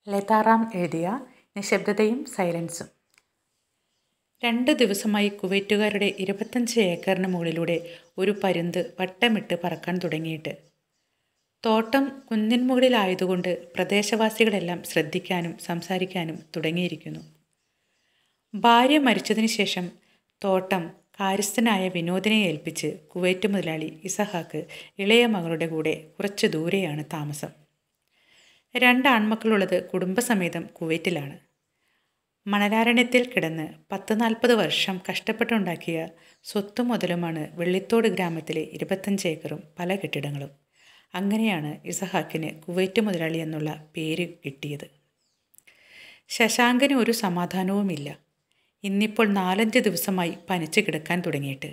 ലതാറാം എഴുതിയ നിശബ്ദതയും സൈലൻസും. 2 ദിവസമായി കുവൈറ്റുകാരുടെ 25 ഏക്കറിന് മുകളിലൂടെ ഒരു പരുന്ത് വട്ടമിട്ട് പറക്കാൻ തുടങ്ങിയിട്ട്. തോട്ടം കുന്നിൻ മുകളിലായതുകൊണ്ട് പ്രദേശവാസികളെല്ലാം ശ്രദ്ധിക്കാനും സംസാരിക്കാനും തുടങ്ങിയിരിക്കുന്നു. ഭാര്യ മരിച്ചതിന് ശേഷം തോട്ടം കാര്യസ്ഥനായ വിനോദിനെ ഏൽപ്പിച്ച് കുവൈറ്റ് മുതലാളി ഇസഹാക്ക് ഇളയ മകളുടെ കൂടെ കുറച്ച് ദൂരെയാണ് താമസം. 2 ആൺമക്കളുള്ളത് കുടുംബസമേതം കുവൈറ്റിലാണ്. മണലാരണ്യത്തിൽ കിടന്ന് 10-40 വർഷം കഷ്ടപ്പെട്ടുണ്ടാക്കിയ സ്വത്തും മുതലുമാണ് വെള്ളിത്തോട് ഗ്രാമത്തിലെ 25 ഏക്കറും പല കെട്ടിടങ്ങളും. അങ്ങനെയാണ് ഇസഹാക്കിന് കുവൈറ്റ് മുതലാളി എന്നുള്ള പേര് കിട്ടിയത്. ശശാങ്കന് ഒരു സമാധാനവുമില്ല. ഇന്നിപ്പോൾ 4-5 ദിവസമായി പനിച്ച് കിടക്കാൻ തുടങ്ങിയിട്ട്.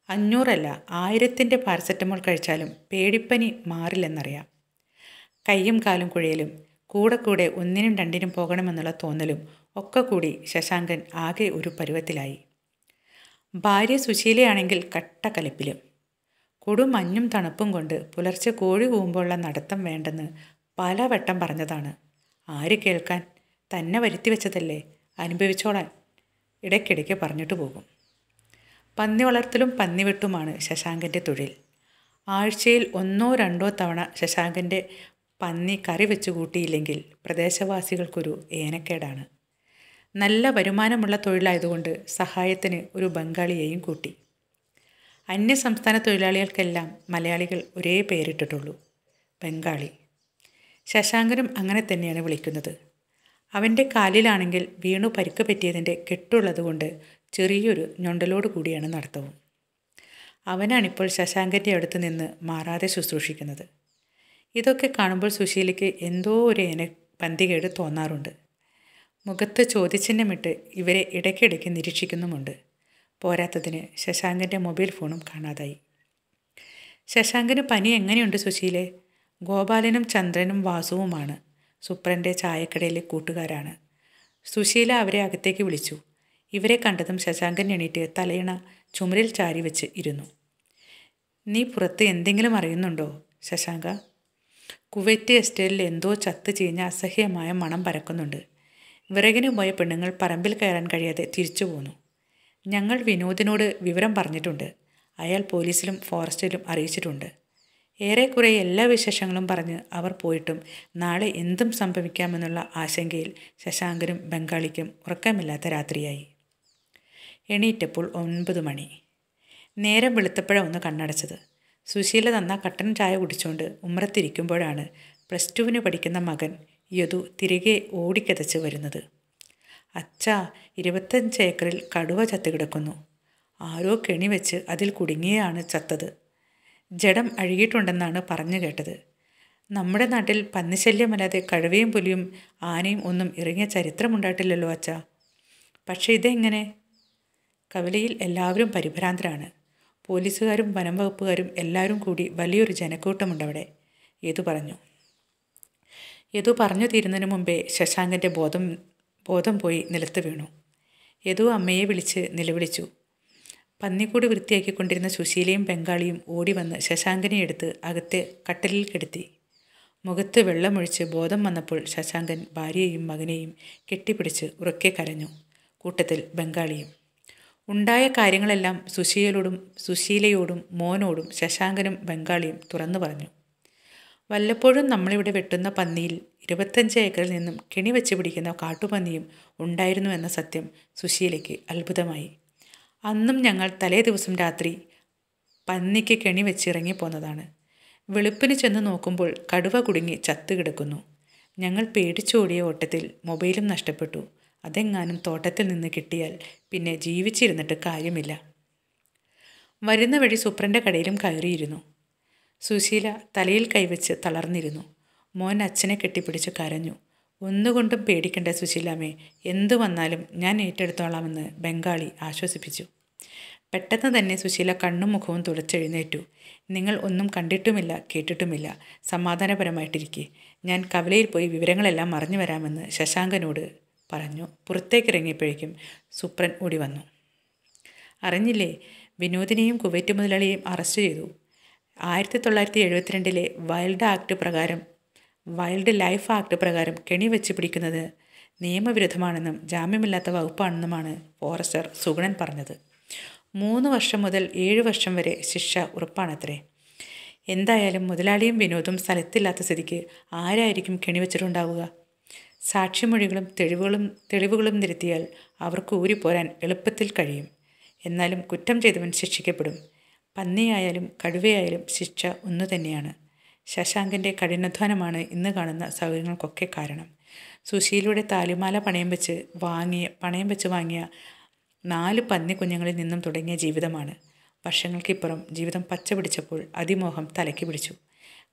500 അല്ല 1000-ന്റെ പാരസെറ്റമോൾ കഴിച്ചാലും പേടിപ്പനി മാറില്ലെന്നറിയാം. കയ്യും കാലും കുഴയലും കൂടെ ഒന്നിനും രണ്ടിനും പോകണമെന്നുള്ള തോന്നലും ഒക്കെ കൂടി ശശാങ്കൻ ആകെ ഒരു പരുവത്തിലായി. ഭാര്യ സുശീലയാണെങ്കിൽ കട്ടക്കലിപ്പിലും. കൊടുമഞ്ഞും തണുപ്പും കൊണ്ട് പുലർച്ചെ കോഴി കൂവുമ്പോഴുള്ള നടത്തം വേണ്ടെന്ന് പലവട്ടം പറഞ്ഞതാണ്. ആര് കേൾക്കാൻ? തന്നെ വരുത്തി വെച്ചതല്ലേ, അനുഭവിച്ചോളാൻ ഇടയ്ക്കിടയ്ക്ക് പറഞ്ഞിട്ട് പോകും. പന്നി വളർത്തലും പന്നിവെട്ടുമാണ് ശശാങ്കൻ്റെ തൊഴിൽ. ആഴ്ചയിൽ 1-2 തവണ ശശാങ്കൻ്റെ പന്നി കറി വെച്ച് കൂട്ടിയില്ലെങ്കിൽ പ്രദേശവാസികൾക്കൊരു ഏനക്കേടാണ്. നല്ല വരുമാനമുള്ള തൊഴിലായതുകൊണ്ട് സഹായത്തിന് ഒരു ബംഗാളിയെയും കൂട്ടി. അന്യസംസ്ഥാന തൊഴിലാളികൾക്കെല്ലാം മലയാളികൾ ഒരേ പേരിട്ടിട്ടുള്ളൂ, ബംഗാളി. ശശാങ്കനും അങ്ങനെ തന്നെയാണ് വിളിക്കുന്നത്. അവൻ്റെ കാലിലാണെങ്കിൽ വീണു പരിക്ക് പറ്റിയതിൻ്റെ കെട്ടുള്ളതുകൊണ്ട് ചെറിയൊരു ഞൊണ്ടലോട് കൂടിയാണ് നടത്തവും. അവനാണിപ്പോൾ ശശാങ്കൻ്റെ അടുത്ത് നിന്ന് മാറാതെ ശുശ്രൂഷിക്കുന്നത്. ഇതൊക്കെ കാണുമ്പോൾ സുശീലയ്ക്ക് എന്തോ ഒരു പന്തികേട് തോന്നാറുണ്ട്. മുഖത്ത് ചോദ്യചിഹ്നമിട്ട് ഇവരെ ഇടയ്ക്കിടയ്ക്ക് നിരീക്ഷിക്കുന്നുമുണ്ട്. പോരാത്തതിന് ശശാങ്കൻ്റെ മൊബൈൽ ഫോണും കാണാതായി. ശശാങ്കന് പനി എങ്ങനെയുണ്ട് സുശീലെ? ഗോപാലനും ചന്ദ്രനും വാസുവുമാണ് സുപ്രൻ്റെ ചായക്കടയിലെ കൂട്ടുകാരാണ്. സുശീല അവരെ അകത്തേക്ക് വിളിച്ചു. ഇവരെ കണ്ടതും ശശാങ്കൻ എണീറ്റ് തലയിണ ചുമരിൽ ചാരി വെച്ച് ഇരുന്നു. നീ പുറത്ത് എന്തെങ്കിലും അറിയുന്നുണ്ടോ ശശാങ്ക? കുവൈറ്റ് എസ്റ്റേറ്റിൽ എന്തോ ചത്ത് ചീഞ്ഞ അസഹ്യമായ മണം പരക്കുന്നുണ്ട്. വിറകിന് പോയ പെണ്ണുങ്ങൾ പറമ്പിൽ കയറാൻ കഴിയാതെ തിരിച്ചു പോന്നു. ഞങ്ങൾ വിനോദിനോട് വിവരം പറഞ്ഞിട്ടുണ്ട്. അയാൾ പോലീസിലും ഫോറസ്റ്റിലും അറിയിച്ചിട്ടുണ്ട്. ഏറെക്കുറെ എല്ലാ വിശേഷങ്ങളും പറഞ്ഞ് അവർ പോയിട്ടും നാളെ എന്തും സംഭവിക്കാമെന്നുള്ള ആശങ്കയിൽ ശശാങ്കനും ബംഗാളിക്കും ഉറക്കമില്ലാത്ത രാത്രിയായി. എണീറ്റപ്പോൾ 9 മണി. നേരം വെളുത്തപ്പോഴാണ് ഒന്ന് കണ്ണടച്ചത്. സുശീല തന്ന കട്ടൻ ചായ കുടിച്ചുകൊണ്ട് ഉമ്മറത്തിരിക്കുമ്പോഴാണ് +2-ന് പഠിക്കുന്ന മകൻ യദു തിരികെ ഓടിക്കതച്ച് വരുന്നത്. അച്ഛാ, 25 ഏക്കറിൽ കടുവ ചത്ത് കിടക്കുന്നു. ആരോ കെണി വെച്ച് അതിൽ കുടുങ്ങിയാണ് ചത്തത്. ജഡം അഴുകിയിട്ടുണ്ടെന്നാണ് പറഞ്ഞു കേട്ടത്. നമ്മുടെ നാട്ടിൽ പന്നിശല്യമല്ലാതെ കഴുവയും പുലിയും ആനയും ഒന്നും ഇറങ്ങിയ ചരിത്രമുണ്ടായിട്ടില്ലല്ലോ അച്ഛാ. പക്ഷേ ഇതെങ്ങനെ? കവലയിൽ എല്ലാവരും പരിഭ്രാന്തരാണ്. പോലീസുകാരും വനം വകുപ്പുകാരും എല്ലാവരും കൂടി വലിയൊരു ജനക്കൂട്ടമുണ്ടവിടെ, യദു പറഞ്ഞു. യദു പറഞ്ഞു തീരുന്നതിന് മുമ്പേ ശശാങ്കൻ്റെ ബോധം പോയി നിലത്ത് വീണു. യദു അമ്മയെ വിളിച്ച് നിലവിളിച്ചു. പന്നിക്കൂട് വൃത്തിയാക്കിക്കൊണ്ടിരുന്ന സുശീലയും ബംഗാളിയും ഓടി വന്ന് ശശാങ്കനെ എടുത്ത് അകത്തെ കട്ടിലിൽ കിടത്തി. മുഖത്ത് വെള്ളമൊഴിച്ച് ബോധം വന്നപ്പോൾ ശശാങ്കൻ ഭാര്യയെയും മകനെയും കെട്ടിപ്പിടിച്ച് ഉറക്കെ കരഞ്ഞു. കൂട്ടത്തിൽ ബംഗാളിയും. ഉണ്ടായ കാര്യങ്ങളെല്ലാം സുശീലയോടും മോനോടും ശശാങ്കനും ബംഗാളിയും തുറന്നു പറഞ്ഞു. വല്ലപ്പോഴും നമ്മളിവിടെ വെട്ടുന്ന പന്നിയിൽ 25 ഏക്കറിൽ നിന്നും കെണി വെച്ച് പിടിക്കുന്ന കാട്ടുപന്നിയും ഉണ്ടായിരുന്നു എന്ന സത്യം സുശീലയ്ക്ക് അത്ഭുതമായി. അന്നും ഞങ്ങൾ തലേ ദിവസം രാത്രി പന്നിക്ക് കെണി വെച്ചിറങ്ങിപ്പോന്നതാണ്. വെളുപ്പിന് ചെന്ന് നോക്കുമ്പോൾ കടുവ കുടുങ്ങി ചത്തു കിടക്കുന്നു. ഞങ്ങൾ പേടിച്ചോടിയ ഓട്ടത്തിൽ മൊബൈലും നഷ്ടപ്പെട്ടു. അതെങ്ങാനും തോട്ടത്തിൽ നിന്ന് കിട്ടിയാൽ പിന്നെ ജീവിച്ചിരുന്നിട്ട് കാര്യമില്ല. വരുന്ന വഴി സുപ്രൻ്റെ കടയിലും കയറിയിരുന്നു. സുശീല തലയിൽ കൈവച്ച് തളർന്നിരുന്നു. മോൻ അച്ഛനെ കെട്ടിപ്പിടിച്ച് കരഞ്ഞു. ഒന്നുകൊണ്ടും പേടിക്കണ്ട സുശീലാമ്മേ, എന്തു വന്നാലും ഞാൻ ഏറ്റെടുത്തോളാമെന്ന് ബംഗാളി ആശ്വസിപ്പിച്ചു. പെട്ടെന്ന് തന്നെ സുശീല കണ്ണും മുഖവും തുടച്ചെഴുന്നേറ്റു. നിങ്ങൾ ഒന്നും കണ്ടിട്ടുമില്ല കേട്ടിട്ടുമില്ല, സമാധാനപരമായിട്ടിരിക്കെ. ഞാൻ കവലയിൽ പോയി വിവരങ്ങളെല്ലാം അറിഞ്ഞു വരാമെന്ന് ശശാങ്കനോട് പറഞ്ഞു. പുറത്തേക്കിറങ്ങിയപ്പോഴേക്കും സുപ്രൻ ഓടി വന്നു. അറിഞ്ഞില്ലേ, വിനോദിനെയും കുവൈറ്റ് മുതലാളിയെയും അറസ്റ്റ് ചെയ്തു. 1972 വൈൽഡ് ആക്ട് പ്രകാരം വൈൽഡ് ലൈഫ് ആക്ട് പ്രകാരം കെണി വെച്ച് പിടിക്കുന്നത് നിയമവിരുദ്ധമാണെന്നും ജാമ്യമില്ലാത്ത വകുപ്പാണെന്നുമാണ് ഫോറസ്റ്റർ സുഗുണൻ പറഞ്ഞത്. 3 വർഷം മുതൽ 7 വർഷം വരെ ശിക്ഷ ഉറപ്പാണത്രേ. എന്തായാലും മുതലാളിയും വിനോദും സ്ഥലത്തില്ലാത്ത സ്ഥിതിക്ക് ആരായിരിക്കും കെണിവെച്ചിട്ടുണ്ടാവുക? സാക്ഷിമൊഴികളും തെളിവുകളും നിരത്തിയാൽ അവർക്ക് ഊരിപ്പോരാൻ എളുപ്പത്തിൽ കഴിയും. എന്നാലും കുറ്റം ചെയ്തവൻ ശിക്ഷിക്കപ്പെടും. പന്നിയായാലും കടുവയായാലും ശിക്ഷ ഒന്നു തന്നെയാണ്. ശശാങ്കൻ്റെ കഠിനാധ്വാനമാണ് ഇന്ന് കാണുന്ന സൗകര്യങ്ങൾക്കൊക്കെ കാരണം. സുശീലയുടെ താലിമാല പണയം വെച്ച് വാങ്ങിയ 4 പന്നിക്കുഞ്ഞുങ്ങളിൽ നിന്നും തുടങ്ങിയ ജീവിതമാണ്. വർഷങ്ങൾക്കിപ്പുറം ജീവിതം പച്ച പിടിച്ചപ്പോൾ അതിമോഹം തലയ്ക്ക് പിടിച്ചു.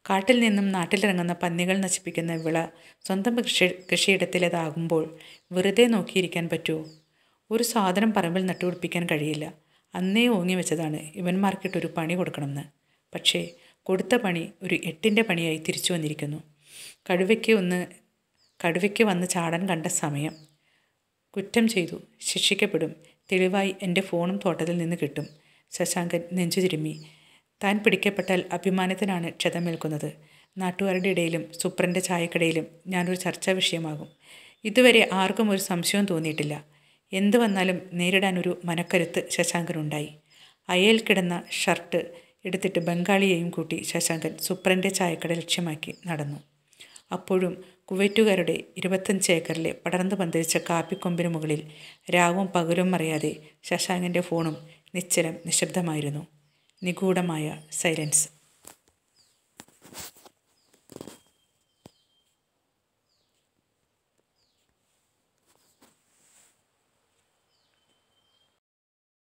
കാട്ടിൽ നിന്നും നാട്ടിലിറങ്ങുന്ന പന്നികൾ നശിപ്പിക്കുന്ന വിള സ്വന്തം കൃഷിയിടത്തിലേതാകുമ്പോൾ വെറുതെ നോക്കിയിരിക്കാൻ പറ്റുമോ? ഒരു സാധനം പറമ്പിൽ നട്ടുപിടിപ്പിക്കാൻ കഴിയില്ല. അന്നേ ഓങ്ങി വെച്ചതാണ് ഇവന്മാർക്കിട്ടൊരു പണി കൊടുക്കണമെന്ന്. പക്ഷേ കൊടുത്ത പണി ഒരു 8ൻ്റെ പണിയായി തിരിച്ചു വന്നിരിക്കുന്നു. കടുവയ്ക്ക് വന്ന് ചാടാൻ കണ്ട സമയം. കുറ്റം ചെയ്തു, ശിക്ഷിക്കപ്പെടും. തെളിവായി എൻ്റെ ഫോണും തോട്ടത്തിൽ നിന്ന് കിട്ടും. ശശാങ്കൻ നെഞ്ചു തിരുമ്മി. താൻ പിടിക്കപ്പെട്ടാൽ അഭിമാനത്തിനാണ് ക്ഷതമേൽക്കുന്നത്. നാട്ടുകാരുടെ ഇടയിലും സുപ്രൻ്റെ ചായക്കടയിലും ഞാനൊരു ചർച്ചാ വിഷയമാകും. ഇതുവരെ ആർക്കും ഒരു സംശയവും തോന്നിയിട്ടില്ല. എന്തു വന്നാലും നേരിടാനൊരു മനക്കരുത്ത് ശശാങ്കനുണ്ടായി. അയൽ കിടന്ന ഷർട്ട് എടുത്തിട്ട് ബംഗാളിയെയും കൂട്ടി ശശാങ്കൻ സുപ്രൻ്റെ ചായക്കട ലക്ഷ്യമാക്കി നടന്നു. അപ്പോഴും കുവൈറ്റുകാരുടെ 25 ഏക്കറിലെ പടർന്നു പന്തലിച്ച കാപ്പിക്കൊമ്പിന് മുകളിൽ രാവും പകലും അറിയാതെ ശശാങ്കൻ്റെ ഫോണും നിശ്ചലം നിശബ്ദമായിരുന്നു. നിഗൂഢമായ സൈലൻസ്.